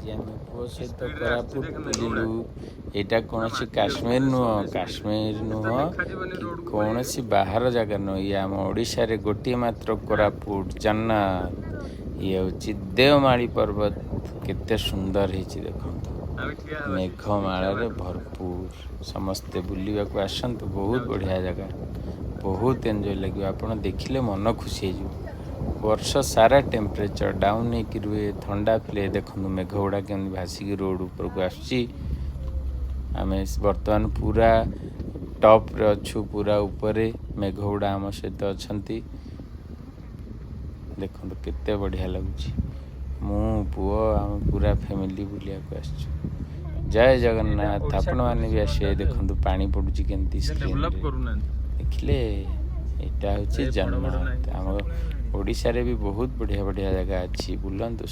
ଆଜି ଆମେ ପୁଅ ସହିତ କୋରାପୁଟ ବୁଲିଲୁ। ଏଇଟା କୌଣସି କାଶ୍ମୀର ନୁହଁ କି କୌଣସି ବାହାର ଜାଗା ନୁହଁ। ଇଏ ଆମ ଓଡ଼ିଶାରେ ଗୋଟିଏ ମାତ୍ର କୋରାପୁଟ ଜନ୍ନତ। ଇଏ ହେଉଛି ଦେଓମାଳି ପର୍ବତ। କେତେ ସୁନ୍ଦର ହେଇଛି ଦେଖନ୍ତୁ, ମେଘମାଳରେ ଭରପୁର। ସମସ୍ତେ ବୁଲିବାକୁ ଆସନ୍ତୁ, ବହୁତ ବଢ଼ିଆ ଜାଗା, ବହୁତ ଏନ୍ଜୟ ଲାଗିବ। ଆପଣ ଦେଖିଲେ ମନ ଖୁସି ହେଇଯିବ। ବର୍ଷ ସାରା ଟେମ୍ପରେଚର ଡାଉନ୍ ହେଇକି ରୁହେ, ଥଣ୍ଡା ଫିଲେ। ଦେଖନ୍ତୁ ମେଘ ଗୁଡ଼ା କେମିତି ଭାସିକି ରୋଡ଼ ଉପରକୁ ଆସୁଛି। ଆମେ ବର୍ତ୍ତମାନ ପୁରା ଟପ୍ରେ ଅଛୁ, ପୁରା ଉପରେ। ମେଘ ଗୁଡ଼ା ଆମ ସହିତ ଅଛନ୍ତି। ଦେଖନ୍ତୁ କେତେ ବଢ଼ିଆ ଲାଗୁଛି। ମୁଁ ପୁଅ ଆମ ପୁରା ଫ୍ୟାମିଲି ବୁଲିବାକୁ ଆସିଛୁ। ଜୟ ଜଗନ୍ନାଥ। ଆପଣମାନେ ବି ଆସିବେ। ଦେଖନ୍ତୁ ପାଣି ପଡ଼ୁଛି କେମିତି ସ୍କ୍ରିନ୍ରେ ଦେଖିଲେ। ଏଇଟା ହେଉଛି ଜନ୍ନତ। ଆମ ଓଡ଼ିଶାରେ ବି ବହୁତ ବଢ଼ିଆ ବଢ଼ିଆ ଜାଗା ଅଛି, ବୁଲନ୍ତୁ।